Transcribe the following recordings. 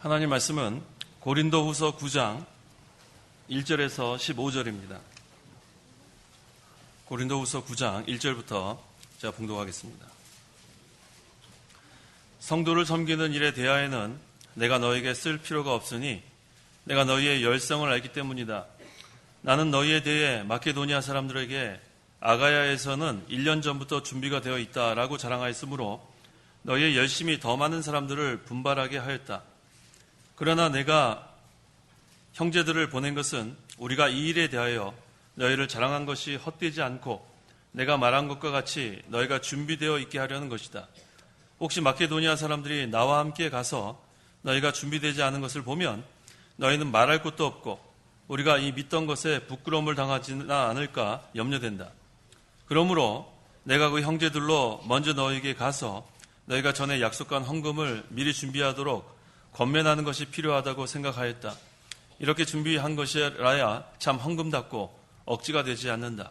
하나님 말씀은 고린도후서 9장 1절에서 15절입니다. 고린도후서 9장 1절부터 제가 봉독하겠습니다. 성도를 섬기는 일에 대하여는 내가 너에게 쓸 필요가 없으니 내가 너희의 열성을 알기 때문이다. 나는 너희에 대해 마케도니아 사람들에게 아가야에서는 1년 전부터 준비가 되어 있다라고 자랑하였으므로 너희의 열심히 더 많은 사람들을 분발하게 하였다. 그러나 내가 형제들을 보낸 것은 우리가 이 일에 대하여 너희를 자랑한 것이 헛되지 않고 내가 말한 것과 같이 너희가 준비되어 있게 하려는 것이다. 혹시 마케도니아 사람들이 나와 함께 가서 너희가 준비되지 않은 것을 보면 너희는 말할 것도 없고 우리가 이 믿던 것에 부끄러움을 당하지는 않을까 염려된다. 그러므로 내가 그 형제들로 먼저 너희에게 가서 너희가 전에 약속한 헌금을 미리 준비하도록 권면하는 것이 필요하다고 생각하였다. 이렇게 준비한 것이라야 참 헌금답고 억지가 되지 않는다.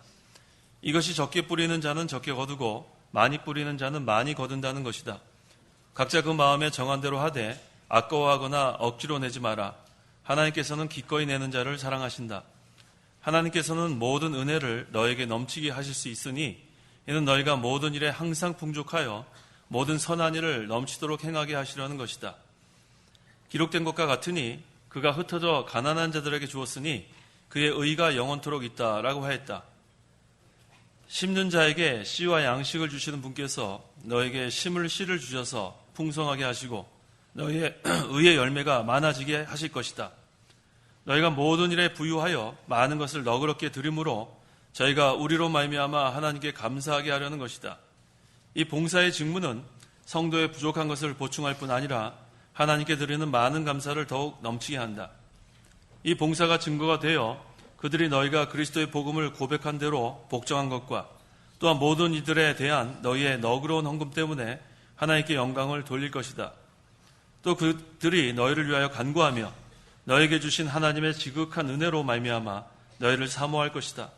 이것이 적게 뿌리는 자는 적게 거두고 많이 뿌리는 자는 많이 거둔다는 것이다. 각자 그 마음에 정한 대로 하되 아까워하거나 억지로 내지 마라. 하나님께서는 기꺼이 내는 자를 사랑하신다. 하나님께서는 모든 은혜를 너에게 넘치게 하실 수 있으니 이는 너희가 모든 일에 항상 풍족하여 모든 선한 일을 넘치도록 행하게 하시려는 것이다. 기록된 것과 같으니 그가 흩어져 가난한 자들에게 주었으니 그의 의가 영원토록 있다라고 하였다. 심는 자에게 씨와 양식을 주시는 분께서 너에게 심을 씨를 주셔서 풍성하게 하시고 너희의 의의 열매가 많아지게 하실 것이다. 너희가 모든 일에 부유하여 많은 것을 너그럽게 드림으로 저희가 우리로 말미암아 하나님께 감사하게 하려는 것이다. 이 봉사의 직무는 성도의 부족한 것을 보충할 뿐 아니라 하나님께 드리는 많은 감사를 더욱 넘치게 한다. 이 봉사가 증거가 되어 그들이 너희가 그리스도의 복음을 고백한 대로 복종한 것과 또한 모든 이들에 대한 너희의 너그러운 헌금 때문에 하나님께 영광을 돌릴 것이다. 또 그들이 너희를 위하여 간구하며 너에게 주신 하나님의 지극한 은혜로 말미암아 너희를 사모할 것이다.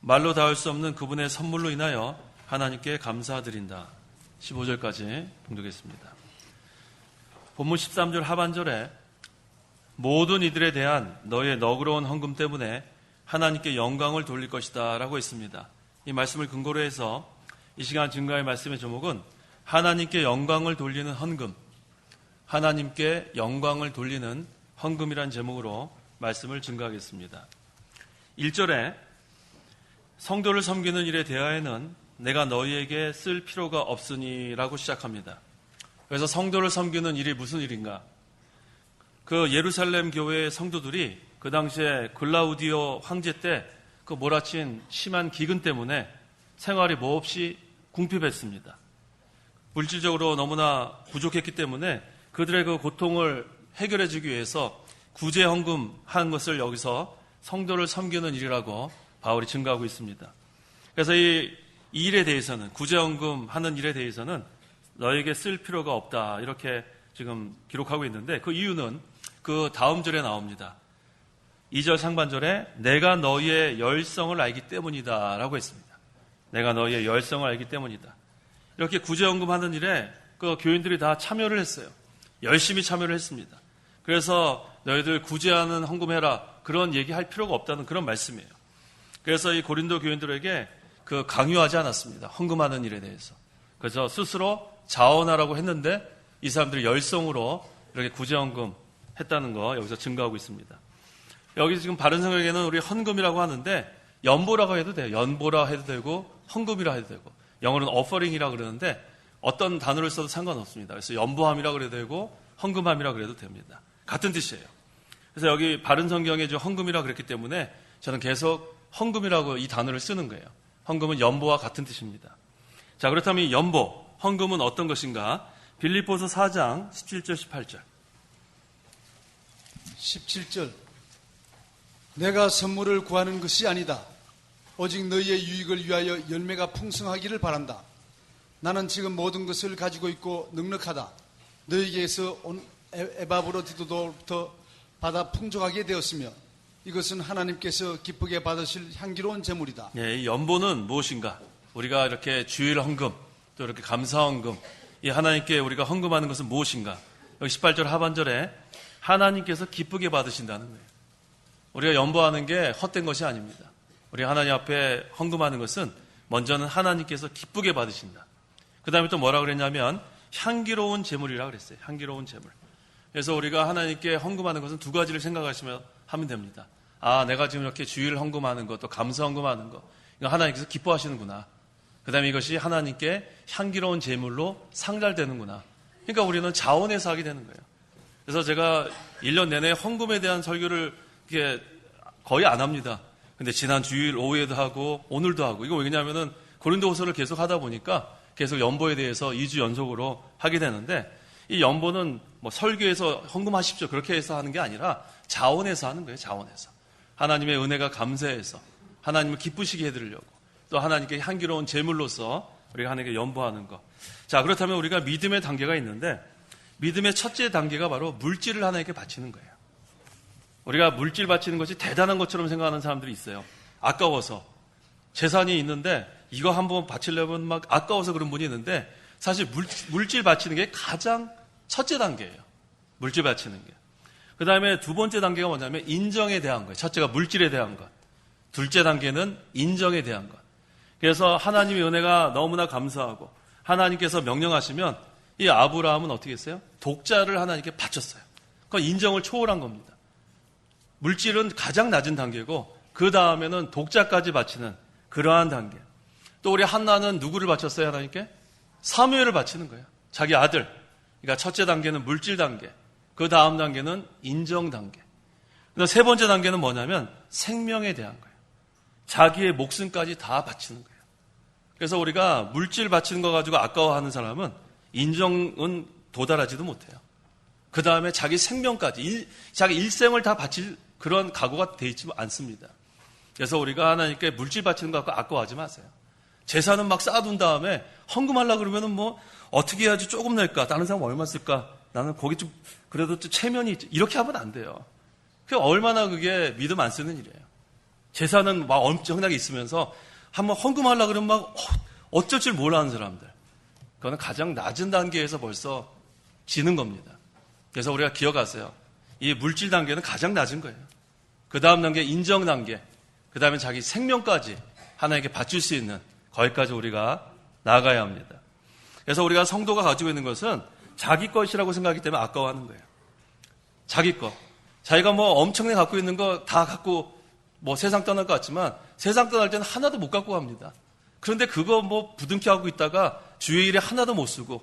말로 닿을 수 없는 그분의 선물로 인하여 하나님께 감사드린다. 15절까지 봉독했습니다. 본문 13절 하반절에 모든 이들에 대한 너의 너그러운 헌금 때문에 하나님께 영광을 돌릴 것이다 라고 했습니다. 이 말씀을 근거로 해서 이 시간 증거의 말씀의 제목은 하나님께 영광을 돌리는 헌금, 하나님께 영광을 돌리는 헌금이란 제목으로 말씀을 증거하겠습니다. 1절에 성도를 섬기는 일에 대하여는 내가 너희에게 쓸 필요가 없으니 라고 시작합니다. 그래서 성도를 섬기는 일이 무슨 일인가? 그 예루살렘 교회의 성도들이 그 당시에 글라우디오 황제 때 그 몰아친 심한 기근 때문에 생활이 몹시 궁핍했습니다. 물질적으로 너무나 부족했기 때문에 그들의 그 고통을 해결해 주기 위해서 구제 헌금한 것을 여기서 성도를 섬기는 일이라고 바울이 증거하고 있습니다. 그래서 이 일에 대해서는 구제 헌금하는 일에 대해서는 너에게 쓸 필요가 없다 이렇게 지금 기록하고 있는데 그 이유는 그 다음 절에 나옵니다. 2절 상반절에 내가 너희의 열성을 알기 때문이다 라고 했습니다. 내가 너희의 열성을 알기 때문이다. 이렇게 구제헌금하는 일에 그 교인들이 다 참여를 했어요. 열심히 참여를 했습니다. 그래서 너희들 구제하는 헌금해라 그런 얘기할 필요가 없다는 그런 말씀이에요. 그래서 이 고린도 교인들에게 그 강요하지 않았습니다. 헌금하는 일에 대해서. 그래서 스스로 자원하라고 했는데 이 사람들이 열성으로 이렇게 구제헌금 했다는 거 여기서 증거하고 있습니다. 여기 지금 바른 성경에는 우리 헌금이라고 하는데 연보라고 해도 돼요. 연보라 해도 되고 헌금이라 해도 되고 영어로는 offering이라고 그러는데 어떤 단어를 써도 상관없습니다. 그래서 연보함이라 그래도 되고 헌금함이라 그래도 됩니다. 같은 뜻이에요. 그래서 여기 바른 성경에 헌금이라 그랬기 때문에 저는 계속 헌금이라고 이 단어를 쓰는 거예요. 헌금은 연보와 같은 뜻입니다. 자, 그렇다면 이 연보, 헌금은 어떤 것인가? 빌립보서 4장 17절 18절 17절 내가 선물을 구하는 것이 아니다. 오직 너희의 유익을 위하여 열매가 풍성하기를 바란다. 나는 지금 모든 것을 가지고 있고 넉넉하다. 너희에게서 온 에바브로디도로부터 받아 풍족하게 되었으며 이것은 하나님께서 기쁘게 받으실 향기로운 제물이다. 네, 이 연보는 무엇인가? 우리가 이렇게 주일 헌금 또 이렇게 감사 헌금 이 하나님께 우리가 헌금하는 것은 무엇인가? 여기 18절 하반절에 하나님께서 기쁘게 받으신다는 거예요. 우리가 연보하는 게 헛된 것이 아닙니다. 우리 하나님 앞에 헌금하는 것은 먼저는 하나님께서 기쁘게 받으신다. 그 다음에 또 뭐라 그랬냐면 향기로운 제물이라고 그랬어요. 향기로운 제물. 그래서 우리가 하나님께 헌금하는 것은 두 가지를 생각하시면 하면 됩니다. 아, 내가 지금 이렇게 주일 헌금하는 것, 또 감사 헌금하는 것, 이거 하나님께서 기뻐하시는구나. 그 다음에 이것이 하나님께 향기로운 제물로 상달되는구나. 그러니까 우리는 자원해서 하게 되는 거예요. 그래서 제가 1년 내내 헌금에 대한 설교를 이렇게 거의 안 합니다. 근데 지난 주일 오후에도 하고 오늘도 하고, 이거 왜냐면은 고린도후서를 계속 하다 보니까 계속 연보에 대해서 2주 연속으로 하게 되는데, 이 연보는 뭐 설교에서 헌금하십시오 그렇게 해서 하는 게 아니라 자원해서 하는 거예요. 자원해서 하나님의 은혜가 감사해서 하나님을 기쁘시게 해드리려고, 또 하나님께 향기로운 제물로서 우리가 하나님께 연보하는 것. 자, 그렇다면 우리가 믿음의 단계가 있는데, 믿음의 첫째 단계가 바로 물질을 하나님께 바치는 거예요. 우리가 물질 바치는 것이 대단한 것처럼 생각하는 사람들이 있어요. 아까워서. 재산이 있는데 이거 한번 바치려면 막 아까워서 그런 분이 있는데, 사실 물질 바치는 게 가장 첫째 단계예요. 물질 바치는 게. 그 다음에 두 번째 단계가 뭐냐면 인정에 대한 거예요. 첫째가 물질에 대한 것. 둘째 단계는 인정에 대한 것. 그래서 하나님의 은혜가 너무나 감사하고 하나님께서 명령하시면 이 아브라함은 어떻게 했어요? 독자를 하나님께 바쳤어요. 그건 인정을 초월한 겁니다. 물질은 가장 낮은 단계고 그 다음에는 독자까지 바치는 그러한 단계. 또 우리 한나는 누구를 바쳤어요? 하나님께? 사무엘을 바치는 거예요. 자기 아들. 그러니까 첫째 단계는 물질 단계, 그 다음 단계는 인정 단계. 세 번째 단계는 뭐냐면 생명에 대한 거예요. 자기의 목숨까지 다 바치는 거예요. 그래서 우리가 물질 바치는 거 가지고 아까워하는 사람은 인정은 도달하지도 못해요. 그 다음에 자기 생명까지, 자기 일생을 다 바칠 그런 각오가 돼 있지 않습니다. 그래서 우리가 하나님께 물질 바치는 거 갖고 아까워하지 마세요. 재산은 막 쌓아둔 다음에 헌금하려고 그러면은 뭐 어떻게 해야지 조금 낼까? 다른 사람 얼마 쓸까? 나는 거기 좀 그래도 좀 체면이 있지. 이렇게 하면 안 돼요. 그게 얼마나 그게 믿음 안 쓰는 일이에요. 재산은 막 엄청나게 있으면서 한번 헌금하려고 그러면 막 어쩔 줄 몰라하는 사람들. 그거는 가장 낮은 단계에서 벌써 지는 겁니다. 그래서 우리가 기억하세요. 이 물질 단계는 가장 낮은 거예요. 그 다음 단계 인정 단계, 그 다음에 자기 생명까지 하나님께 바칠 수 있는 거기까지 우리가 나아가야 합니다. 그래서 우리가 성도가 가지고 있는 것은 자기 것이라고 생각하기 때문에 아까워하는 거예요. 자기 것. 자기가 뭐 엄청나게 갖고 있는 거 다 갖고 뭐 세상 떠날 것 같지만 세상 떠날 때는 하나도 못 갖고 갑니다. 그런데 그거 뭐 부둥켜 하고 있다가 주의 일에 하나도 못 쓰고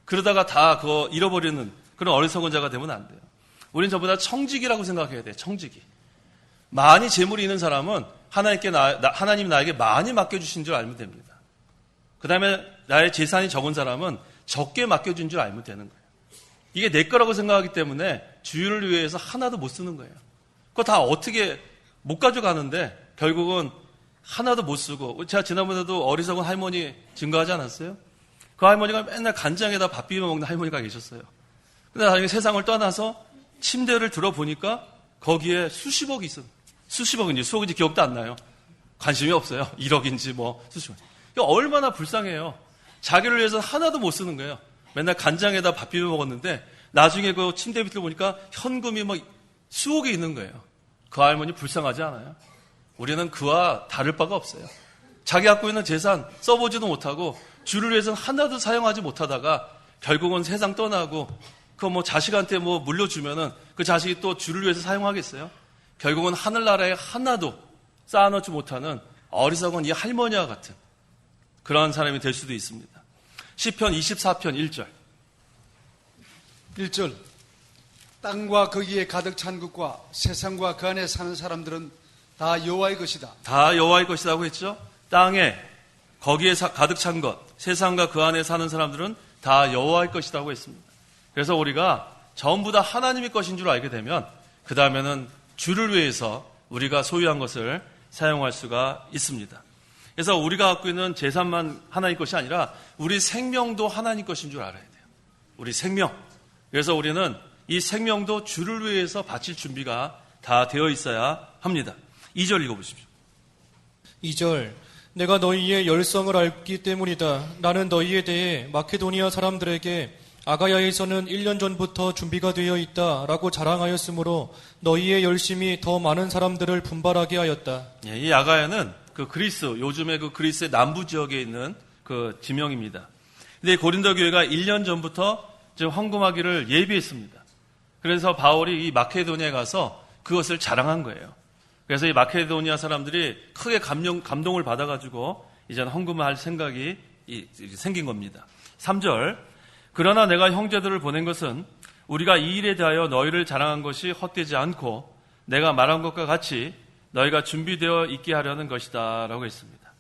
그러다가 다 그거 잃어버리는 그런 어리석은 자가 되면 안 돼요. 우리는 전부 다 청지기라고 생각해야 돼요. 청지기. 많이 재물이 있는 사람은 하나님이 나에게 많이 맡겨주신 줄 알면 됩니다. 그 다음에 나의 재산이 적은 사람은 적게 맡겨준 줄 알면 되는 거예요. 이게 내 거라고 생각하기 때문에 주의를 위해서 하나도 못 쓰는 거예요. 그거 다 어떻게 못 가져가는데 결국은 하나도 못 쓰고, 제가 지난번에도 어리석은 할머니 증거하지 않았어요? 그 할머니가 맨날 간장에다 밥 비벼 먹는 할머니가 계셨어요. 근데 나중에 세상을 떠나서 침대를 들어보니까 거기에 수십억이 있어요. 수십억인지 수억인지 기억도 안 나요. 관심이 없어요. 1억인지 뭐 수십억. 얼마나 불쌍해요. 자기를 위해서 하나도 못 쓰는 거예요. 맨날 간장에다 밥 비벼 먹었는데 나중에 그 침대 밑을 보니까 현금이 막 수억이 있는 거예요. 그 할머니 불쌍하지 않아요? 우리는 그와 다를 바가 없어요. 자기 갖고 있는 재산 써보지도 못하고 주를 위해서는 하나도 사용하지 못하다가 결국은 세상 떠나고 그 뭐 자식한테 뭐 물려주면은 그 자식이 또 주를 위해서 사용하겠어요? 결국은 하늘나라에 하나도 쌓아놓지 못하는 어리석은 이 할머니와 같은 그러한 사람이 될 수도 있습니다. 시편 24편 1절. 1절. 땅과 거기에 가득 찬 것과 세상과 그 안에 사는 사람들은 다 여호와의 것이다. 다 여호와의 것이라고 했죠. 땅에 거기에 가득 찬 것, 세상과 그 안에 사는 사람들은 다 여호와의 것이라고 했습니다. 그래서 우리가 전부 다 하나님의 것인 줄 알게 되면 그 다음에는 주를 위해서 우리가 소유한 것을 사용할 수가 있습니다. 그래서 우리가 갖고 있는 재산만 하나님 것이 아니라 우리 생명도 하나님 것인 줄 알아야 돼요. 우리 생명. 그래서 우리는 이 생명도 주를 위해서 바칠 준비가 다 되어 있어야 합니다. 2절 읽어보십시오. 2절. 내가 너희의 열성을 알기 때문이다. 나는 너희에 대해 마케도니아 사람들에게 아가야에서는 1년 전부터 준비가 되어 있다라고 자랑하였으므로 너희의 열심이 더 많은 사람들을 분발하게 하였다. 예, 이 아가야는 그 그리스, 요즘에 그 그리스의 남부 지역에 있는 그 지명입니다. 근데 고린도 교회가 1년 전부터 지금 헌금하기를 예비했습니다. 그래서 바울이 이 마케도니아에 가서 그것을 자랑한 거예요. 그래서 이 마케도니아 사람들이 크게 감동을 받아가지고 이제는 헌금을 할 생각이 생긴 겁니다. 3절, 그러나 내가 형제들을 보낸 것은 우리가 이 일에 대하여 너희를 자랑한 것이 헛되지 않고 내가 말한 것과 같이 너희가 준비되어 있게 하려는 것이다 라고 했습니다.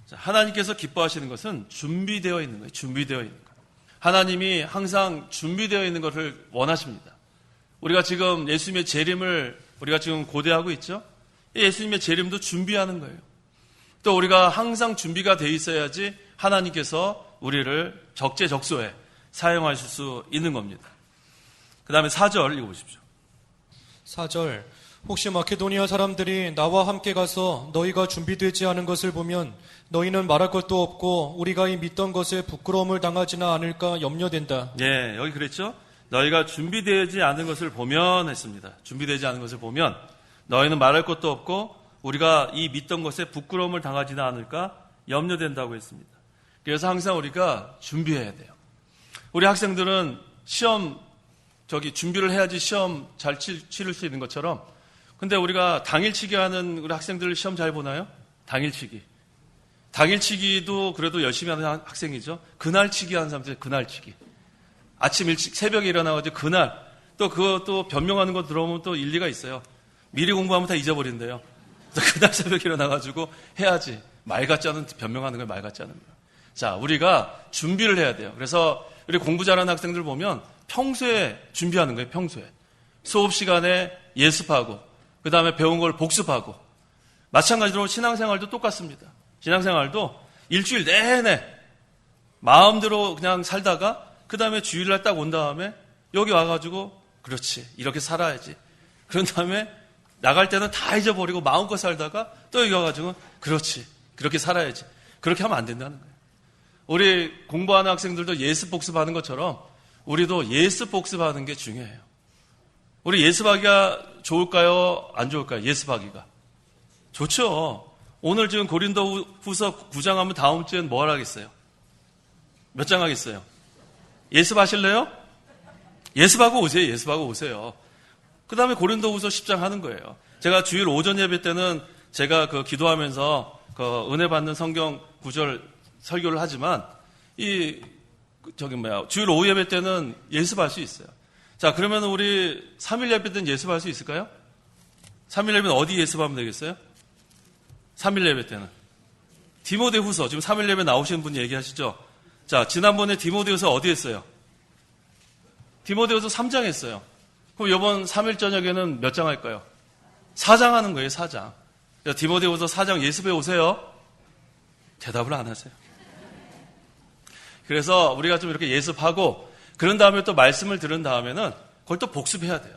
자, 하나님께서 기뻐하시는 것은 준비되어 있는 거예요. 준비되어 있는 것. 하나님이 항상 준비되어 있는 것을 원하십니다. 우리가 지금 예수님의 재림을 우리가 지금 고대하고 있죠. 예수님의 재림도 준비하는 거예요. 또 우리가 항상 준비가 돼 있어야지 하나님께서 우리를 적재적소에 사용하실 수 있는 겁니다. 그 다음에 4절 읽어보십시오. 4절, 혹시 마케도니아 사람들이 나와 함께 가서 너희가 준비되지 않은 것을 보면 너희는 말할 것도 없고 우리가 이 믿던 것에 부끄러움을 당하지나 않을까 염려된다. 예, 여기 그랬죠? 너희가 준비되지 않은 것을 보면 했습니다. 준비되지 않은 것을 보면 너희는 말할 것도 없고 우리가 이 믿던 것에 부끄러움을 당하지는 않을까 염려된다고 했습니다. 그래서 항상 우리가 준비해야 돼요. 우리 학생들은 시험 준비를 해야지 시험 잘 치를 수 있는 것처럼, 근데 우리가 당일치기 하는 우리 학생들 시험 잘 보나요? 당일치기도 그래도 열심히 하는 학생이죠. 그날치기 하는 사람들, 그날치기. 아침 일찍 새벽에 일어나가지고 그날 또 변명하는 거 들어오면 또 일리가 있어요. 미리 공부하면 다 잊어버린대요. 그날 새벽에 일어나가지고 해야지. 말 같지 않은 변명하는 거예요. 말 같지 않은 거예요. 자, 우리가 준비를 해야 돼요. 그래서 우리 공부 잘하는 학생들 보면 평소에 준비하는 거예요. 평소에. 수업 시간에 예습하고 그 다음에 배운 걸 복습하고, 마찬가지로 신앙생활도 똑같습니다. 신앙생활도 일주일 내내 마음대로 그냥 살다가 그 다음에 주일날 딱 온 다음에 여기 와가지고 그렇지, 이렇게 살아야지. 그런 다음에 나갈 때는 다 잊어버리고 마음껏 살다가 또 여기 와가지고 그렇지, 그렇게 살아야지. 그렇게 하면 안 된다는 거예요. 우리 공부하는 학생들도 예습 복습하는 것처럼 우리도 예습 복습하는 게 중요해요. 우리 예습하기가 좋을까요? 안 좋을까요? 예습하기가. 좋죠. 오늘 지금 고린도 후서 9장 하면 다음 주엔 뭐 하겠어요? 몇 장 하겠어요? 예습하실래요? 예습하고 오세요. 예습하고 오세요. 그 다음에 고린도 후서 10장 하는 거예요. 제가 주일 오전 예배 때는 제가 기도하면서 은혜 받는 성경 구절 설교를 하지만 주일 오후 예배 때는 예습할 수 있어요. 자, 그러면 우리 3일 예배 때는 예습할 수 있을까요? 3일 예배는 어디 예습하면 되겠어요? 3일 예배 때는 디모데후서, 지금 3일 예배 나오시는 분 얘기하시죠? 자, 지난번에 디모데후서 어디 했어요? 디모데후서 3장 했어요. 그럼 이번 3일 저녁에는 몇 장 할까요? 4장 하는 거예요. 4장. 디모데후서 4장 예습해 오세요. 대답을 안 하세요. 그래서 우리가 좀 이렇게 예습하고 그런 다음에 또 말씀을 들은 다음에는 그걸 또 복습해야 돼요.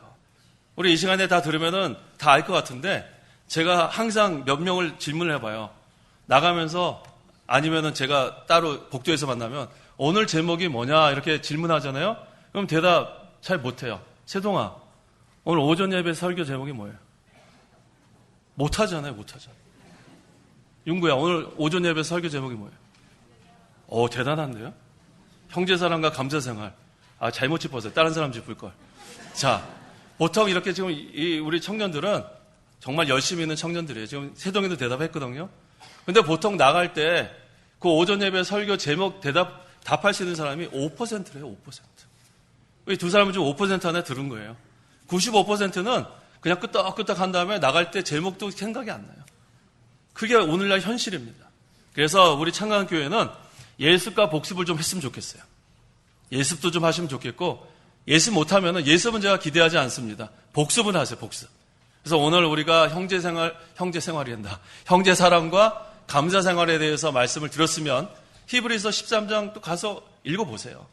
우리 이 시간에 다 들으면은 다 알 것 같은데, 제가 항상 몇 명을 질문을 해봐요. 나가면서 아니면은 제가 따로 복도에서 만나면 오늘 제목이 뭐냐 이렇게 질문하잖아요. 그럼 대답 잘 못해요. 세동아, 오늘 오전 예배 설교 제목이 뭐예요? 못하잖아요. 윤구야, 오늘 오전 예배 설교 제목이 뭐예요? 대단한데요? 형제사랑과 감사생활. 잘못 짚었어요. 다른 사람 짚을 걸. 자, 보통 이렇게 지금 우리 청년들은 정말 열심히 있는 청년들이에요. 지금 세동이도 대답했거든요. 근데 보통 나갈 때 그 오전 예배 설교 제목 답할 수 있는 사람이 5%래요. 5%. 이 두 사람은 좀 5% 안에 들은 거예요. 95%는 그냥 끄떡끄떡 한 다음에 나갈 때 제목도 생각이 안 나요. 그게 오늘날 현실입니다. 그래서 우리 창강교회는 예습과 복습을 좀 했으면 좋겠어요. 예습도 좀 하시면 좋겠고, 예습 못하면 예습은 제가 기대하지 않습니다. 복습은 하세요. 복습. 그래서 오늘 우리가 형제생활이란다. 형제사랑과 감사생활에 대해서 말씀을 들었으면 히브리서 13장 또 가서 읽어보세요.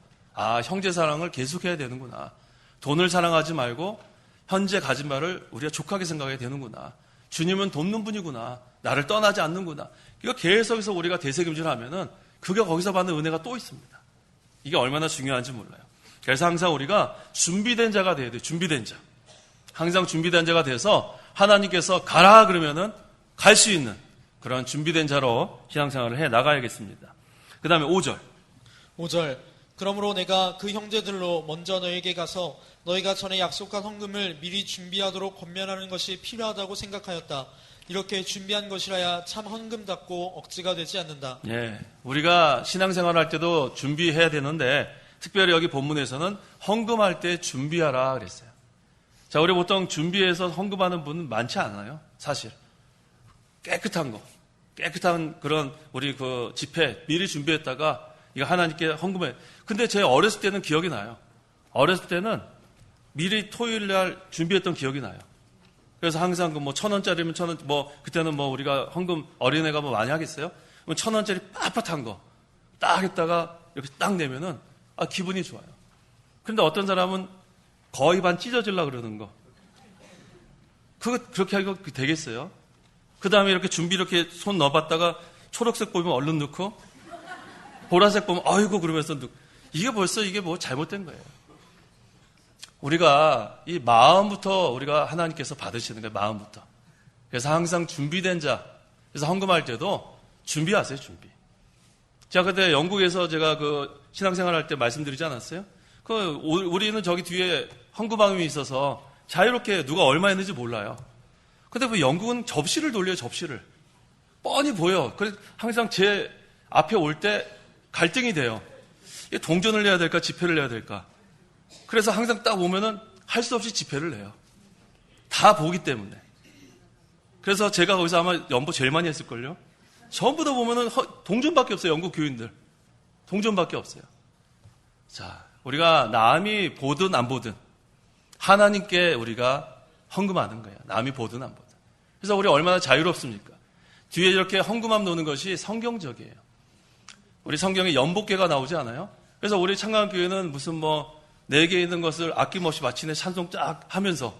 형제사랑을 계속해야 되는구나. 돈을 사랑하지 말고 현재 가진 바를 우리가 족하게 생각해야 되는구나. 주님은 돕는 분이구나. 나를 떠나지 않는구나. 이거 계속해서 우리가 되새김질하면은 그게 거기서 받는 은혜가 또 있습니다. 이게 얼마나 중요한지 몰라요. 그래서 항상 우리가 준비된 자가 돼야 돼요. 준비된 자. 항상 준비된 자가 돼서 하나님께서 가라 그러면은 갈 수 있는 그런 준비된 자로 신앙생활을 해 나가야겠습니다. 그 다음에 5절. 5절 그러므로 내가 그 형제들로 먼저 너에게 가서 너희가 전에 약속한 헌금을 미리 준비하도록 권면하는 것이 필요하다고 생각하였다. 이렇게 준비한 것이라야 참 헌금답고 억지가 되지 않는다. 예, 우리가 신앙생활을 할 때도 준비해야 되는데 특별히 여기 본문에서는 헌금할 때 준비하라 그랬어요. 자, 우리 보통 준비해서 헌금하는 분은 많지 않아요. 사실 깨끗한 그런 우리 그 집회 미리 준비했다가 이거 하나님께 헌금해. 근데 제 어렸을 때는 기억이 나요. 어렸을 때는 미리 토요일 날 준비했던 기억이 나요. 그래서 항상 그 뭐 1,000원짜리면 1,000원, 뭐 그때는 뭐 우리가 헌금 어린애가 뭐 많이 하겠어요? 1,000원짜리 빳빳한 거 딱 했다가 이렇게 딱 내면은 기분이 좋아요. 그런데 어떤 사람은 거의 반 찢어지려고 그러는 거. 그렇게 하기가 되겠어요? 그 다음에 이렇게 준비 이렇게 손 넣어봤다가 초록색 보면 얼른 넣고 보라색 보면 아이고 그러면서 넣고 이게 벌써 이게 뭐 잘못된 거예요. 우리가 이 마음부터 우리가 하나님께서 받으시는 거예요. 마음부터. 그래서 항상 준비된 자. 그래서 헌금할 때도 준비하세요. 준비. 자, 그때 영국에서 제가 그 신앙생활 할 때 말씀드리지 않았어요? 우리는 저기 뒤에 헌금함이 있어서 자유롭게 누가 얼마 했는지 몰라요. 근데 왜 영국은 접시를 돌려요. 접시를. 뻔히 보여. 그래서 항상 제 앞에 올 때 갈등이 돼요. 동전을 내야 될까 지폐를 내야 될까. 그래서 항상 딱 오면은 할 수 없이 지폐를 내요. 다 보기 때문에. 그래서 제가 거기서 아마 연보 제일 많이 했을걸요. 전부 다 보면은 동전밖에 없어요. 영국 교인들. 동전밖에 없어요. 자, 우리가 남이 보든 안 보든 하나님께 우리가 헌금하는 거예요. 남이 보든 안 보든. 그래서 우리 얼마나 자유롭습니까? 뒤에 이렇게 헌금함 놓는 것이 성경적이에요. 우리 성경에 연복계가 나오지 않아요? 그래서 우리 창강교회는 무슨 뭐 4개 있는 것을 아낌없이 마치네 찬송 쫙 하면서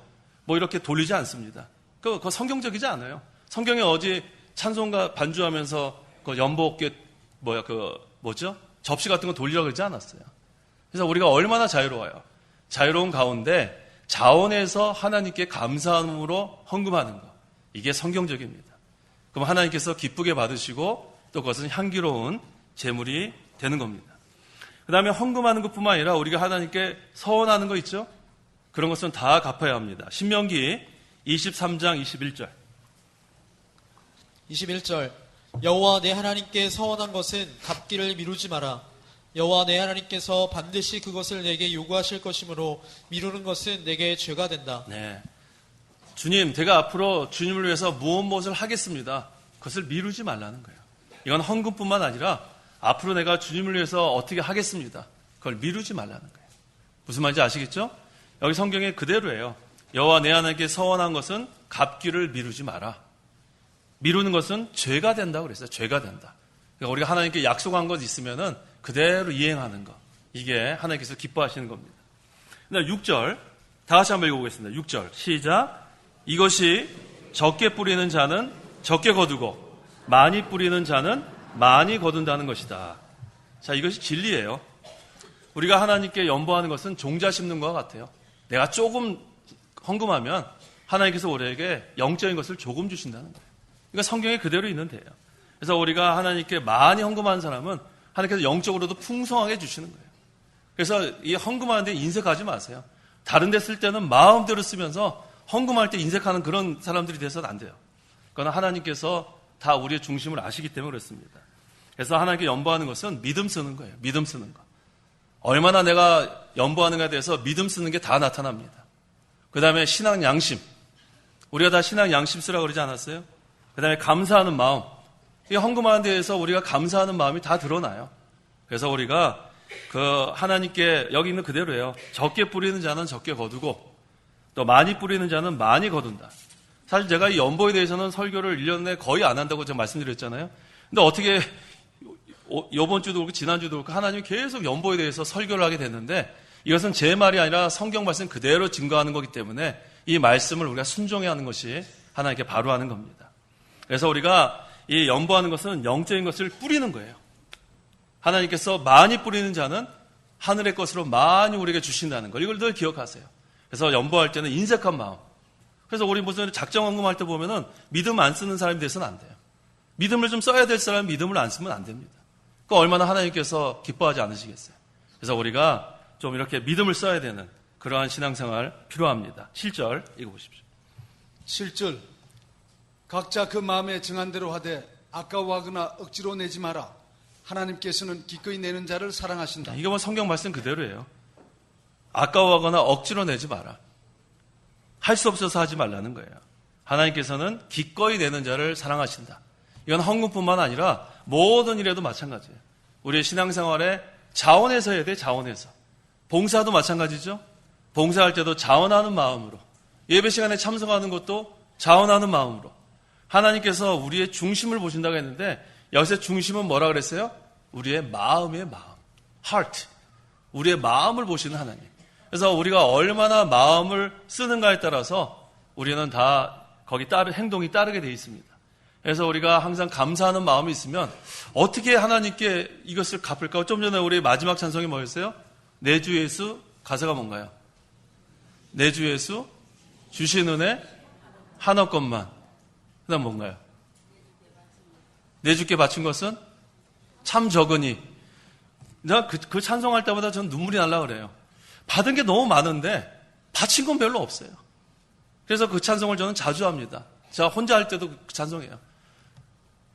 뭐 이렇게 돌리지 않습니다. 그거 성경적이지 않아요. 성경에 어제 찬송가 반주하면서 그 연복계 접시 같은 거 돌리라고 그러지 않았어요. 그래서 우리가 얼마나 자유로워요. 자유로운 가운데 자원해서 하나님께 감사함으로 헌금하는 것. 이게 성경적입니다. 그럼 하나님께서 기쁘게 받으시고 또 그것은 향기로운 제물이 되는 겁니다. 그 다음에 헌금하는 것뿐만 아니라 우리가 하나님께 서원하는 거 있죠? 그런 것은 다 갚아야 합니다. 신명기 23장 21절. 21절 여호와 내 하나님께 서원한 것은 갚기를 미루지 마라. 여호와 내 하나님께서 반드시 그것을 내게 요구하실 것이므로 미루는 것은 내게 죄가 된다. 네, 주님, 제가 앞으로 주님을 위해서 무엇을 하겠습니다. 그것을 미루지 말라는 거예요. 이건 헌금뿐만 아니라 앞으로 내가 주님을 위해서 어떻게 하겠습니다. 그걸 미루지 말라는 거예요. 무슨 말인지 아시겠죠? 여기 성경에 그대로예요. 여호와 내 하나님께 서원한 것은 갚기를 미루지 마라. 미루는 것은 죄가 된다고 그랬어요. 죄가 된다. 그러니까 우리가 하나님께 약속한 것 있으면은 그대로 이행하는 것. 이게 하나님께서 기뻐하시는 겁니다. 그다음 6절 다 같이 한번 읽어보겠습니다. 6절 시작. 이것이 적게 뿌리는 자는 적게 거두고 많이 뿌리는 자는 많이 거둔다는 것이다. 자, 이것이 진리예요. 우리가 하나님께 연보하는 것은 종자 심는 것과 같아요. 내가 조금 헌금하면 하나님께서 우리에게 영적인 것을 조금 주신다는 거예요. 이거 성경에 그대로 있는 데예요. 그래서 우리가 하나님께 많이 헌금하는 사람은 하나님께서 영적으로도 풍성하게 주시는 거예요. 그래서 이 헌금하는 데 인색하지 마세요. 다른 데 쓸 때는 마음대로 쓰면서 헌금할 때 인색하는 그런 사람들이 돼서는 안 돼요. 그건 하나님께서 다 우리의 중심을 아시기 때문에 그렇습니다. 그래서 하나님께 연보하는 것은 믿음 쓰는 거예요. 믿음 쓰는 거. 얼마나 내가 연보하는가에 대해서 믿음 쓰는 게 다 나타납니다. 그 다음에 신앙 양심. 우리가 다 신앙 양심 쓰라고 그러지 않았어요? 그 다음에 감사하는 마음. 이 헌금하는 데에서 우리가 감사하는 마음이 다 드러나요. 그래서 우리가 하나님께 여기 있는 그대로예요. 적게 뿌리는 자는 적게 거두고 또 많이 뿌리는 자는 많이 거둔다. 사실 제가 이 연보에 대해서는 설교를 1년 내에 거의 안 한다고 제가 말씀드렸잖아요. 근데 어떻게 이번 주도 그렇고 지난주도 그렇고 하나님이 계속 연보에 대해서 설교를 하게 됐는데 이것은 제 말이 아니라 성경 말씀 그대로 증거하는 거기 때문에 이 말씀을 우리가 순종해야 하는 것이 하나님께 바로 하는 겁니다. 그래서 우리가 이 연보하는 것은 영적인 것을 뿌리는 거예요. 하나님께서 많이 뿌리는 자는 하늘의 것으로 많이 우리에게 주신다는 걸 이걸 늘 기억하세요. 그래서 연보할 때는 인색한 마음. 그래서 우리 무슨 작정헌금할 때 보면은 믿음 안 쓰는 사람이 돼서는 안 돼요. 믿음을 좀 써야 될 사람은 믿음을 안 쓰면 안 됩니다. 그 얼마나 하나님께서 기뻐하지 않으시겠어요. 그래서 우리가 좀 이렇게 믿음을 써야 되는 그러한 신앙생활 필요합니다. 7절 읽어보십시오. 7절 각자 그 마음에 정한 대로 하되 아까워하거나 억지로 내지 마라. 하나님께서는 기꺼이 내는 자를 사랑하신다. 이게 뭐 성경 말씀 그대로예요. 아까워하거나 억지로 내지 마라. 할 수 없어서 하지 말라는 거예요. 하나님께서는 기꺼이 내는 자를 사랑하신다. 이건 헌금뿐만 아니라 모든 일에도 마찬가지예요. 우리의 신앙생활에 자원해서 해야 돼. 자원해서. 봉사도 마찬가지죠. 봉사할 때도 자원하는 마음으로, 예배 시간에 참석하는 것도 자원하는 마음으로. 하나님께서 우리의 중심을 보신다고 했는데 여기서 중심은 뭐라 그랬어요? 우리의 마음의 마음, heart. 우리의 마음을 보시는 하나님. 그래서 우리가 얼마나 마음을 쓰는가에 따라서 우리는 다 거기 행동이 따르게 되어 있습니다. 그래서 우리가 항상 감사하는 마음이 있으면 어떻게 하나님께 이것을 갚을까? 좀 전에 우리 마지막 찬송이 뭐였어요? 내 주 예수, 가사가 뭔가요? 내 주 예수, 주신 은혜 한없것만. 그 다음 뭔가요? 내 주께 바친 것은 참 적으니. 그 찬송할 때마다 전 눈물이 날라 그래요. 받은 게 너무 많은데 바친 건 별로 없어요. 그래서 그 찬송을 저는 자주 합니다. 제가 혼자 할 때도 그 찬송해요.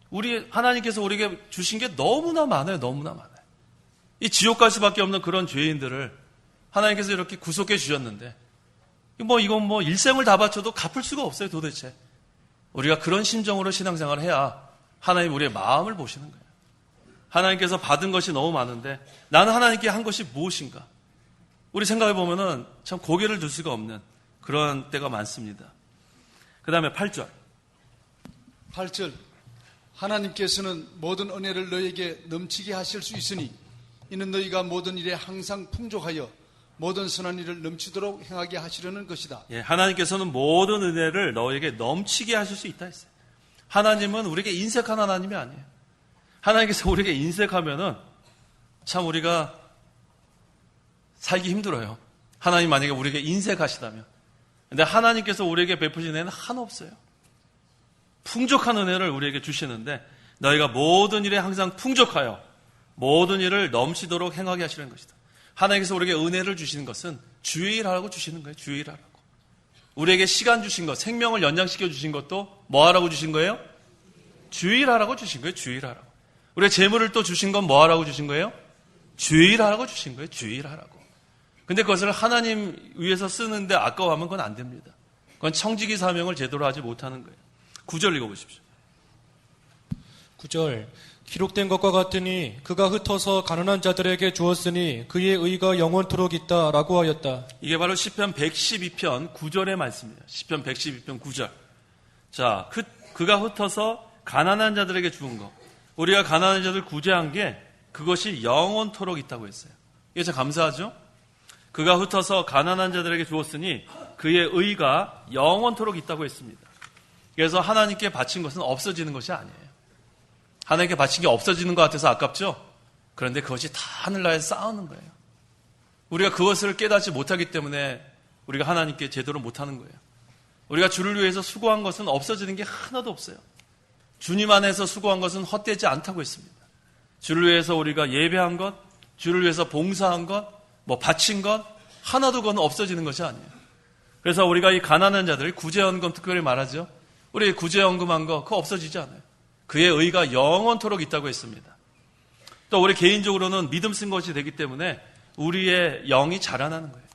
우리 하나님께서 우리에게 주신 게 너무나 많아요. 너무나 많아요. 이 지옥 갈 수밖에 없는 그런 죄인들을 하나님께서 이렇게 구속해 주셨는데 이건 뭐 일생을 다 바쳐도 갚을 수가 없어요. 도대체. 우리가 그런 심정으로 신앙생활을 해야 하나님 우리의 마음을 보시는 거예요. 하나님께서 받은 것이 너무 많은데 나는 하나님께 한 것이 무엇인가? 우리 생각해 보면은 참 고개를 들 수가 없는 그런 때가 많습니다. 그 다음에 8절. 8절 하나님께서는 모든 은혜를 너에게 넘치게 하실 수 있으니 이는 너희가 모든 일에 항상 풍족하여 모든 선한 일을 넘치도록 행하게 하시려는 것이다. 예, 하나님께서는 모든 은혜를 너에게 넘치게 하실 수 있다 했어요. 하나님은 우리에게 인색한 하나님이 아니에요. 하나님께서 우리에게 인색하면은 참 우리가 살기 힘들어요. 하나님 만약에 우리에게 인색하시다면. 근데 하나님께서 우리에게 베푸신 은혜는 한없어요. 풍족한 은혜를 우리에게 주시는데 너희가 모든 일에 항상 풍족하여 모든 일을 넘치도록 행하게 하시는 것이다. 하나님께서 우리에게 은혜를 주시는 것은 주의 일하라고 주시는 거예요. 주의 일하라고. 우리에게 시간 주신 것, 생명을 연장시켜 주신 것도 뭐 하라고 주신 거예요? 주의 일하라고 주신 거예요. 주의 일하라고. 우리의 재물을 또 주신 건 뭐 하라고 주신 거예요? 주의 일하라고 주신 거예요. 주의 일하라고. 근데 그것을 하나님 위해서 쓰는데 아까워하면 그건 안 됩니다. 그건 청지기 사명을 제대로 하지 못하는 거예요. 9절 읽어보십시오. 9절 기록된 것과 같으니 그가 흩어서 가난한 자들에게 주었으니 그의 의가 영원토록 있다라고 하였다. 이게 바로 시편 112편 9절의 말씀이에요. 시편 112편 9절. 자, 그가 흩어서 가난한 자들에게 주은 것. 우리가 가난한 자들 구제한 게 그것이 영원토록 있다고 했어요. 이게 참 감사하죠? 그가 흩어서 가난한 자들에게 주었으니 그의 의가 영원토록 있다고 했습니다. 그래서 하나님께 바친 것은 없어지는 것이 아니에요. 하나님께 바친 게 없어지는 것 같아서 아깝죠? 그런데 그것이 다 하늘나라에서 쌓아놓은 거예요. 우리가 그것을 깨닫지 못하기 때문에 우리가 하나님께 제대로 못하는 거예요. 우리가 주를 위해서 수고한 것은 없어지는 게 하나도 없어요. 주님 안에서 수고한 것은 헛되지 않다고 했습니다. 주를 위해서 우리가 예배한 것, 주를 위해서 봉사한 것, 바친 것 하나도 그건 없어지는 것이 아니에요. 그래서 우리가 이 가난한 자들 구제연금 특별히 말하죠. 우리 구제연금한 거 그거 없어지지 않아요. 그의 의가 영원토록 있다고 했습니다. 또 우리 개인적으로는 믿음 쓴 것이 되기 때문에 우리의 영이 자라나는 거예요.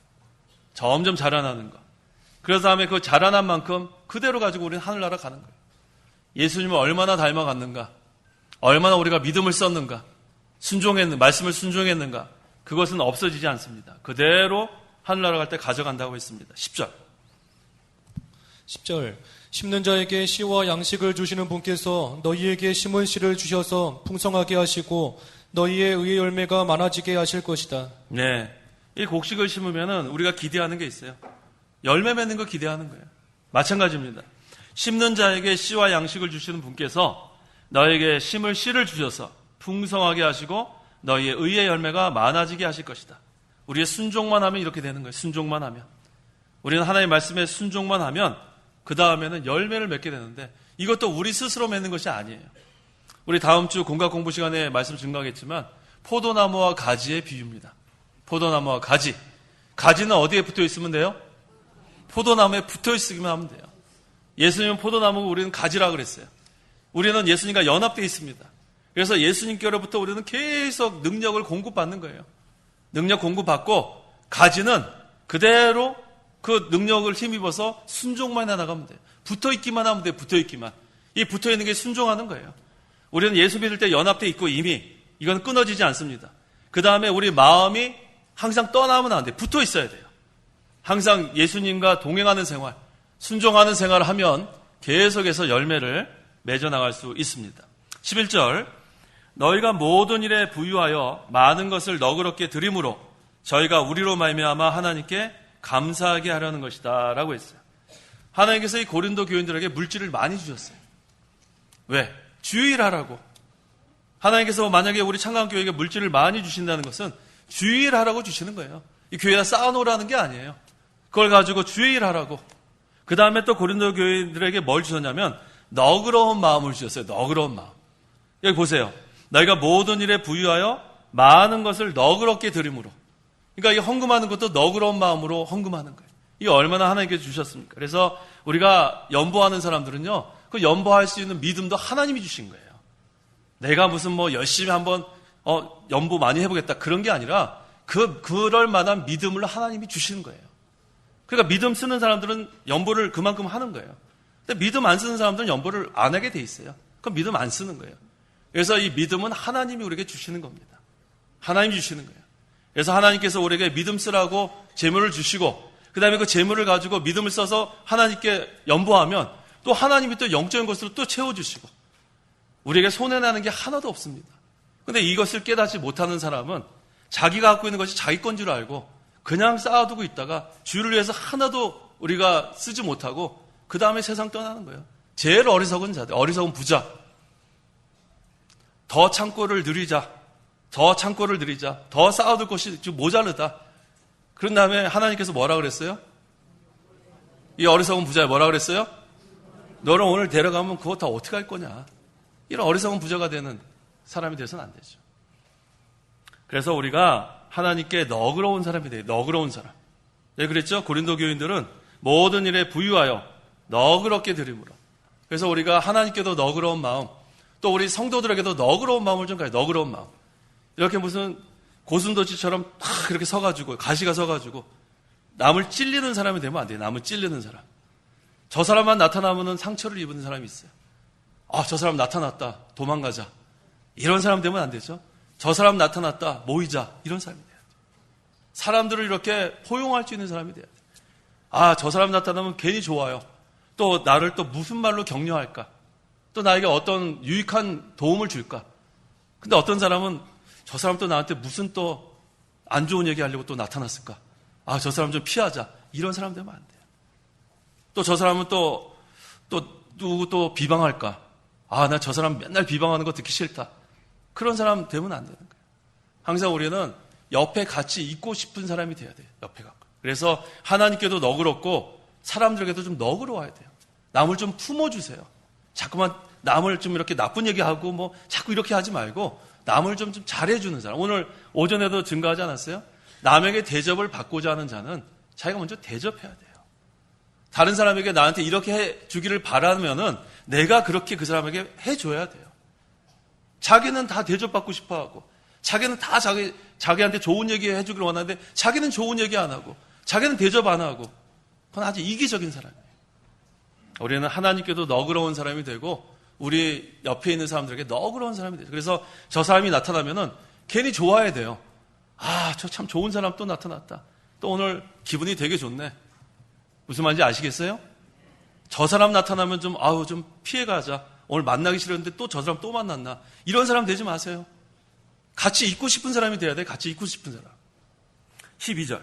점점 자라나는 거. 그래서 다음에 그 자라난 만큼 그대로 가지고 우리는 하늘나라 가는 거예요. 예수님을 얼마나 닮아갔는가, 얼마나 우리가 믿음을 썼는가, 말씀을 순종했는가, 그것은 없어지지 않습니다. 그대로 하늘나라 갈 때 가져간다고 했습니다. 10절. 10절 심는 자에게 씨와 양식을 주시는 분께서 너희에게 심은 씨를 주셔서 풍성하게 하시고 너희의 의의 열매가 많아지게 하실 것이다. 네, 이 곡식을 심으면은 우리가 기대하는 게 있어요. 열매 맺는 거 기대하는 거예요. 마찬가지입니다. 심는 자에게 씨와 양식을 주시는 분께서 너에게 심을 씨를 주셔서 풍성하게 하시고 너희의 의의 열매가 많아지게 하실 것이다. 우리의 순종만 하면 이렇게 되는 거예요. 순종만 하면. 우리는 하나님의 말씀에 순종만 하면 그 다음에는 열매를 맺게 되는데 이것도 우리 스스로 맺는 것이 아니에요. 우리 다음 주 공각 공부 시간에 말씀 증가하겠지만 포도나무와 가지의 비유입니다. 포도나무와 가지. 가지는 어디에 붙어 있으면 돼요? 포도나무에 붙어 있으면 하면 돼요. 예수님은 포도나무고 우리는 가지라 그랬어요. 우리는 예수님과 연합되어 있습니다. 그래서 예수님께로부터 우리는 계속 능력을 공급받는 거예요. 능력 공급받고 가지는 그대로 그 능력을 힘입어서 순종만 해나가면 돼요. 붙어있기만 하면 돼요. 붙어있기만. 이 붙어있는 게 순종하는 거예요. 우리는 예수 믿을 때 연합되어 있고 이미 이건 끊어지지 않습니다. 그 다음에 우리 마음이 항상 떠나면 안 돼요. 붙어 있어야 돼요. 항상 예수님과 동행하는 생활, 순종하는 생활을 하면 계속해서 열매를 맺어나갈 수 있습니다. 11절 너희가 모든 일에 부유하여 많은 것을 너그럽게 드림으로 저희가 우리로 말미암아 하나님께 감사하게 하려는 것이다 라고 했어요. 하나님께서 이 고린도 교인들에게 물질을 많이 주셨어요. 왜? 주일하라고. 하나님께서 만약에 우리 창강교회에게 물질을 많이 주신다는 것은 주일하라고 주시는 거예요. 이 교회가 쌓아놓으라는 게 아니에요. 그걸 가지고 주일하라고. 그 다음에 또 고린도 교인들에게 뭘 주셨냐면 너그러운 마음을 주셨어요. 너그러운 마음. 여기 보세요. 너희가 모든 일에 부유하여 많은 것을 너그럽게 드림으로. 그러니까 이 헌금하는 것도 너그러운 마음으로 헌금하는 거예요. 이게 얼마나 하나님께서 주셨습니까? 그래서 우리가 연보하는 사람들은요, 그 연보할 수 있는 믿음도 하나님이 주신 거예요. 내가 무슨 뭐 열심히 한번 연보 많이 해보겠다 그런 게 아니라 그럴 만한 믿음을 하나님이 주시는 거예요. 그러니까 믿음 쓰는 사람들은 연보를 그만큼 하는 거예요. 근데 믿음 안 쓰는 사람들은 연보를 안 하게 돼 있어요. 그럼 믿음 안 쓰는 거예요. 그래서 이 믿음은 하나님이 우리에게 주시는 겁니다. 하나님이 주시는 거예요. 그래서 하나님께서 우리에게 믿음 쓰라고 재물을 주시고 그 다음에 그 재물을 가지고 믿음을 써서 하나님께 연보하면 또 하나님이 또 영적인 것으로 또 채워주시고 우리에게 손해나는 게 하나도 없습니다. 근데 이것을 깨닫지 못하는 사람은 자기가 갖고 있는 것이 자기 건 줄 알고 그냥 쌓아두고 있다가 주를 위해서 하나도 우리가 쓰지 못하고 그 다음에 세상 떠나는 거예요. 제일 어리석은 자들, 어리석은 부자. 더 창고를 늘리자. 더 쌓아둘 것이 좀 모자르다. 그런 다음에 하나님께서 뭐라 그랬어요? 이 어리석은 부자에 뭐라 그랬어요? 너를 오늘 데려가면 그거 다 어떻게 할 거냐. 이런 어리석은 부자가 되는 사람이 돼서는 안 되죠. 그래서 우리가 하나님께 너그러운 사람이 돼요. 너그러운 사람. 네, 그랬죠? 고린도 교인들은 모든 일에 부유하여 너그럽게 드림으로. 그래서 우리가 하나님께도 너그러운 마음, 또 우리 성도들에게도 너그러운 마음을 좀 가요. 너그러운 마음. 이렇게 무슨 고슴도치처럼 탁 이렇게 서가지고 가시가 서가지고 남을 찔리는 사람이 되면 안 돼요. 남을 찔리는 사람. 저 사람만 나타나면 상처를 입는 사람이 있어요. 아, 저 사람 나타났다. 도망가자. 이런 사람 되면 안 되죠. 저 사람 나타났다. 모이자. 이런 사람이 돼야 돼요. 사람들을 이렇게 포용할 수 있는 사람이 돼야 돼요. 아, 저 사람 나타나면 괜히 좋아요. 또 나를 또 무슨 말로 격려할까? 또 나에게 어떤 유익한 도움을 줄까? 근데 어떤 사람은 저 사람 또 나한테 무슨 또 안 좋은 얘기 하려고 또 나타났을까? 아, 저 사람 좀 피하자. 이런 사람 되면 안 돼요. 또 저 사람은 또 누구 또 비방할까? 아, 나 저 사람 맨날 비방하는 거 듣기 싫다. 그런 사람 되면 안 되는 거예요. 항상 우리는 옆에 같이 있고 싶은 사람이 돼야 돼요. 옆에 갖고. 그래서 하나님께도 너그럽고 사람들에게도 좀 너그러워야 돼요. 남을 좀 품어주세요. 자꾸만 남을 좀 이렇게 나쁜 얘기하고 뭐 자꾸 이렇게 하지 말고 남을 좀 잘해주는 사람. 오늘 오전에도 증거하지 않았어요? 남에게 대접을 받고자 하는 자는 자기가 먼저 대접해야 돼요. 다른 사람에게 나한테 이렇게 해주기를 바라면은 내가 그렇게 그 사람에게 해줘야 돼요. 자기는 다 대접받고 싶어 하고, 자기는 다 자기한테 좋은 얘기 해주기를 원하는데, 자기는 좋은 얘기 안 하고, 자기는 대접 안 하고, 그건 아주 이기적인 사람이에요. 우리는 하나님께도 너그러운 사람이 되고, 우리 옆에 있는 사람들에게 너그러운 사람이 되죠. 그래서 저 사람이 나타나면은 괜히 좋아야 돼요. 아, 저 참 좋은 사람 또 나타났다. 또 오늘 기분이 되게 좋네. 무슨 말인지 아시겠어요? 저 사람 나타나면 좀 피해가자. 오늘 만나기 싫었는데 또 저 사람 또 만났나. 이런 사람 되지 마세요. 같이 있고 싶은 사람이 돼야 돼. 같이 있고 싶은 사람. 12절.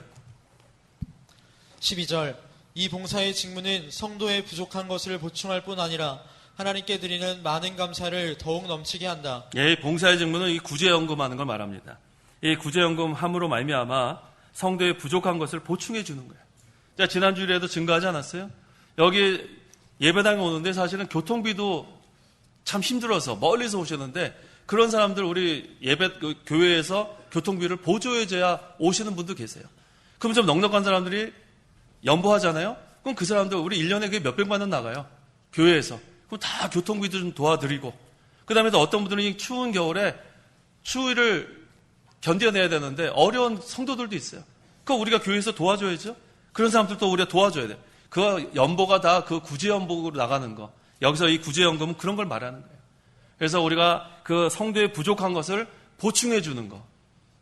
이 봉사의 직무는 성도의 부족한 것을 보충할 뿐 아니라 하나님께 드리는 많은 감사를 더욱 넘치게 한다. 예, 봉사의 직무는 이 구제연금하는 걸 말합니다. 이 구제연금 함으로 말미암아 성도의 부족한 것을 보충해 주는 거예요. 자, 지난 주일에도 증거하지 않았어요? 여기 예배당에 오는데 사실은 교통비도 참 힘들어서 멀리서 오셨는데 그런 사람들 우리 교회에서 교통비를 보조해줘야 오시는 분도 계세요. 그럼 좀 넉넉한 사람들이 연보하잖아요? 그럼 그 사람들 우리 1년에 그게 몇백만 원 나가요. 교회에서. 그럼 다 교통비도 좀 도와드리고 그 다음에 또 어떤 분들은 이 추운 겨울에 추위를 견뎌내야 되는데 어려운 성도들도 있어요. 그거 우리가 교회에서 도와줘야죠. 그런 사람들도 우리가 도와줘야 돼요. 그 연보가 다 그 구제연보로 나가는 거. 여기서 이 구제연금은 그런 걸 말하는 거예요. 그래서 우리가 그 성도의 부족한 것을 보충해 주는 거.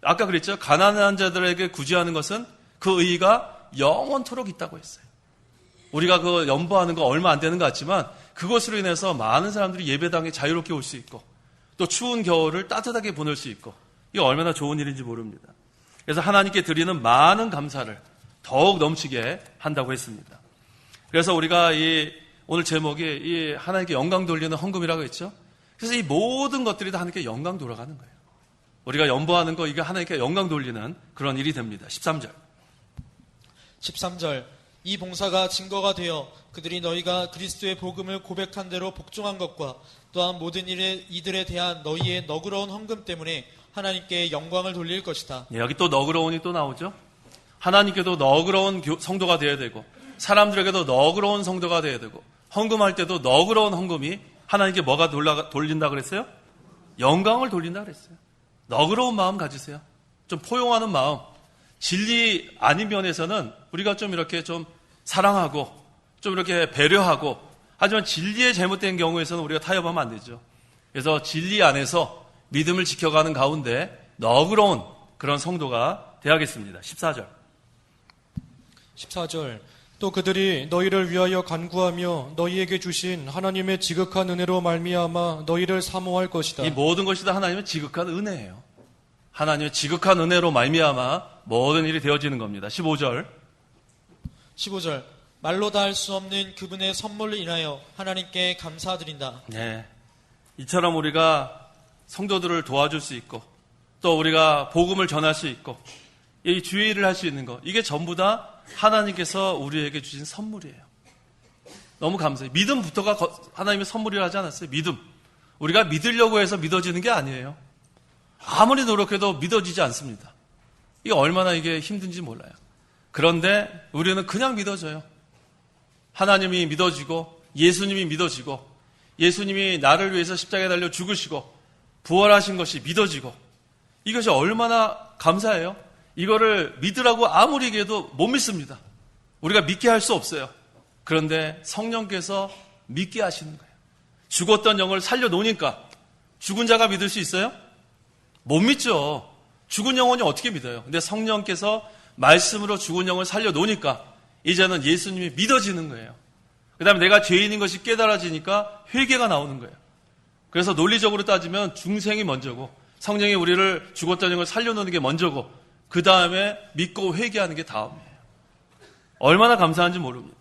아까 그랬죠. 가난한 자들에게 구제하는 것은 그 의의가 영원토록 있다고 했어요. 우리가 그 연보하는 거 얼마 안 되는 것 같지만 그것으로 인해서 많은 사람들이 예배당에 자유롭게 올 수 있고 또 추운 겨울을 따뜻하게 보낼 수 있고 이게 얼마나 좋은 일인지 모릅니다. 그래서 하나님께 드리는 많은 감사를 더욱 넘치게 한다고 했습니다. 그래서 우리가 오늘 제목이 이 하나님께 영광 돌리는 헌금이라고 했죠. 그래서 이 모든 것들이 다 하나님께 영광 돌아가는 거예요. 우리가 연보하는 거 이게 하나님께 영광 돌리는 그런 일이 됩니다. 13절. 13절. 이 봉사가 증거가 되어 그들이 너희가 그리스도의 복음을 고백한 대로 복종한 것과 또한 모든 이들에 대한 너희의 너그러운 헌금 때문에 하나님께 영광을 돌릴 것이다. 여기 또 너그러운이 또 나오죠. 하나님께도 너그러운 성도가 되어야 되고 사람들에게도 너그러운 성도가 되어야 되고 헌금할 때도 너그러운 헌금이 하나님께 뭐가 돌린다 그랬어요? 영광을 돌린다 그랬어요. 너그러운 마음 가지세요. 좀 포용하는 마음. 진리 아닌 면에서는 우리가 좀 이렇게 좀 사랑하고 좀 이렇게 배려하고 하지만 진리에 잘못된 경우에서는 우리가 타협하면 안 되죠. 그래서 진리 안에서 믿음을 지켜가는 가운데 너그러운 그런 성도가 되어야겠습니다. 14절. 14절. 또 그들이 너희를 위하여 간구하며 너희에게 주신 하나님의 지극한 은혜로 말미암아 너희를 사모할 것이다. 이 모든 것이 다 하나님의 지극한 은혜예요. 하나님의 지극한 은혜로 말미암아 모든 일이 되어지는 겁니다. 15절. 15절. 말로 다 할 수 없는 그분의 선물을 인하여 하나님께 감사드린다. 네. 이처럼 우리가 성도들을 도와줄 수 있고 또 우리가 복음을 전할 수 있고 이 주의 일을 할 수 있는 거 이게 전부 다 하나님께서 우리에게 주신 선물이에요. 너무 감사해요. 믿음부터가 하나님의 선물이라 하지 않았어요? 믿음. 우리가 믿으려고 해서 믿어지는 게 아니에요. 아무리 노력해도 믿어지지 않습니다. 이게 얼마나 이게 힘든지 몰라요. 그런데 우리는 그냥 믿어져요. 하나님이 믿어지고 예수님이 믿어지고 예수님이 나를 위해서 십자가에 달려 죽으시고 부활하신 것이 믿어지고 이것이 얼마나 감사해요. 이거를 믿으라고 아무리 얘기해도 못 믿습니다. 우리가 믿게 할 수 없어요. 그런데 성령께서 믿게 하시는 거예요. 죽었던 영을 살려놓으니까 죽은 자가 믿을 수 있어요? 못 믿죠. 죽은 영혼이 어떻게 믿어요? 근데 성령께서 말씀으로 죽은 영을 살려놓으니까 이제는 예수님이 믿어지는 거예요. 그 다음에 내가 죄인인 것이 깨달아지니까 회개가 나오는 거예요. 그래서 논리적으로 따지면 중생이 먼저고 성령이 우리를 죽었던 영을 살려놓는 게 먼저고 그 다음에 믿고 회개하는 게 다음이에요. 얼마나 감사한지 모릅니다.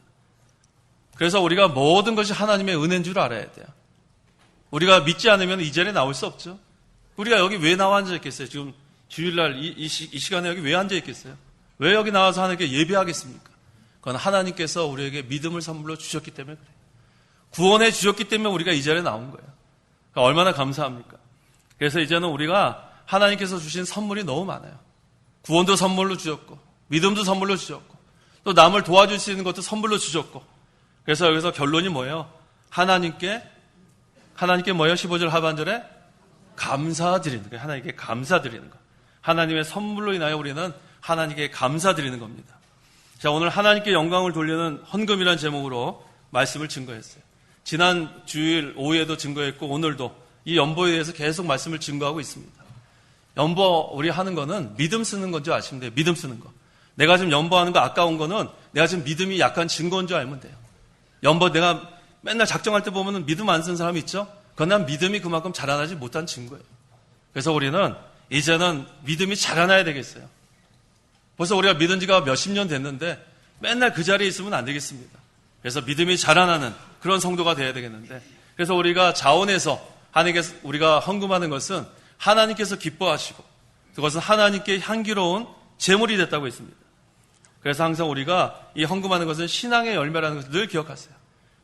그래서 우리가 모든 것이 하나님의 은혜인 줄 알아야 돼요. 우리가 믿지 않으면 이 자리에 나올 수 없죠. 우리가 여기 왜 나와 앉아 있겠어요? 지금 주일날 이 시간에 여기 왜 앉아 있겠어요? 왜 여기 나와서 하나님께 예배하겠습니까? 그건 하나님께서 우리에게 믿음을 선물로 주셨기 때문에 그래요. 구원해 주셨기 때문에 우리가 이 자리에 나온 거예요. 그러니까 얼마나 감사합니까? 그래서 이제는 우리가 하나님께서 주신 선물이 너무 많아요. 구원도 선물로 주셨고 믿음도 선물로 주셨고 또 남을 도와줄 수 있는 것도 선물로 주셨고 그래서 여기서 결론이 뭐예요? 하나님께 뭐예요? 15절 하반절에 감사드리는 거예요. 하나님께 감사드리는 거. 하나님의 선물로 인하여 우리는 하나님께 감사드리는 겁니다. 자, 오늘 하나님께 영광을 돌리는 헌금이라는 제목으로 말씀을 증거했어요. 지난 주일 오후에도 증거했고 오늘도 이 연보에 대해서 계속 말씀을 증거하고 있습니다. 연보 우리 하는 거는 믿음 쓰는 건지 아시면 돼요. 믿음 쓰는 거. 내가 지금 연보하는 거 아까운 거는 내가 지금 믿음이 약간 증거인 줄 알면 돼요. 연보 내가 맨날 작정할 때 보면 믿음 안 쓰는 사람 있죠? 그건 난 믿음이 그만큼 자라나지 못한 증거예요. 그래서 우리는 이제는 믿음이 자라나야 되겠어요. 벌써 우리가 믿은 지가 몇십 년 됐는데 맨날 그 자리에 있으면 안 되겠습니다. 그래서 믿음이 자라나는 그런 성도가 돼야 되겠는데 그래서 우리가 자원해서 하나님께서 우리가 헌금하는 것은 하나님께서 기뻐하시고 그것은 하나님께 향기로운 제물이 됐다고 했습니다. 그래서 항상 우리가 이 헌금하는 것은 신앙의 열매라는 것을 늘 기억하세요.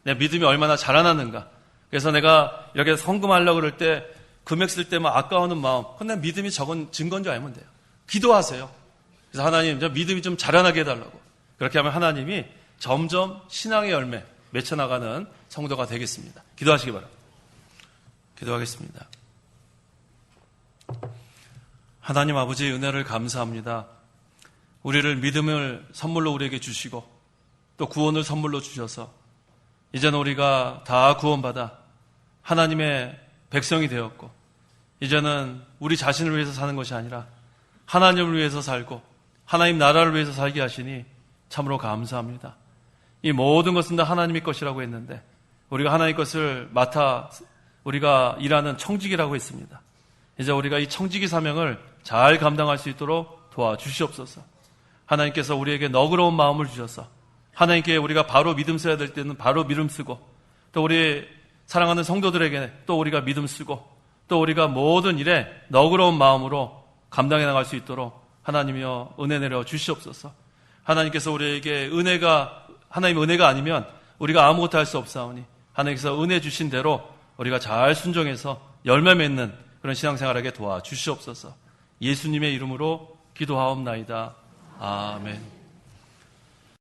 내 믿음이 얼마나 자라났는가. 그래서 내가 이렇게 헌금하려고 그럴 때 금액 쓸 때만 아까워하는 마음, 그건 내 믿음이 적은 증거인 줄 알면 돼요. 기도하세요. 그래서 하나님, 저 믿음이 좀 자라나게 해달라고. 그렇게 하면 하나님이 점점 신앙의 열매 맺혀나가는 성도가 되겠습니다. 기도하시기 바랍니다. 기도하겠습니다. 하나님 아버지의 은혜를 감사합니다. 우리를 믿음을 선물로 우리에게 주시고 또 구원을 선물로 주셔서 이제는 우리가 다 구원받아 하나님의 백성이 되었고 이제는 우리 자신을 위해서 사는 것이 아니라 하나님을 위해서 살고 하나님 나라를 위해서 살게 하시니 참으로 감사합니다. 이 모든 것은 다 하나님의 것이라고 했는데 우리가 하나님의 것을 맡아 우리가 일하는 청직이라고 했습니다. 이제 우리가 이 청직의 사명을 잘 감당할 수 있도록 도와주시옵소서. 하나님께서 우리에게 너그러운 마음을 주셔서 하나님께 우리가 바로 믿음 써야 될 때는 바로 믿음 쓰고 또 우리 사랑하는 성도들에게 또 우리가 믿음 쓰고 또 우리가 모든 일에 너그러운 마음으로 감당해 나갈 수 있도록 하나님이여 은혜 내려 주시옵소서. 하나님께서 우리에게 하나님의 은혜가 아니면 우리가 아무것도 할 수 없사오니 하나님께서 은혜 주신 대로 우리가 잘 순종해서 열매 맺는 그런 신앙생활하게 도와주시옵소서. 예수님의 이름으로 기도하옵나이다. 아멘.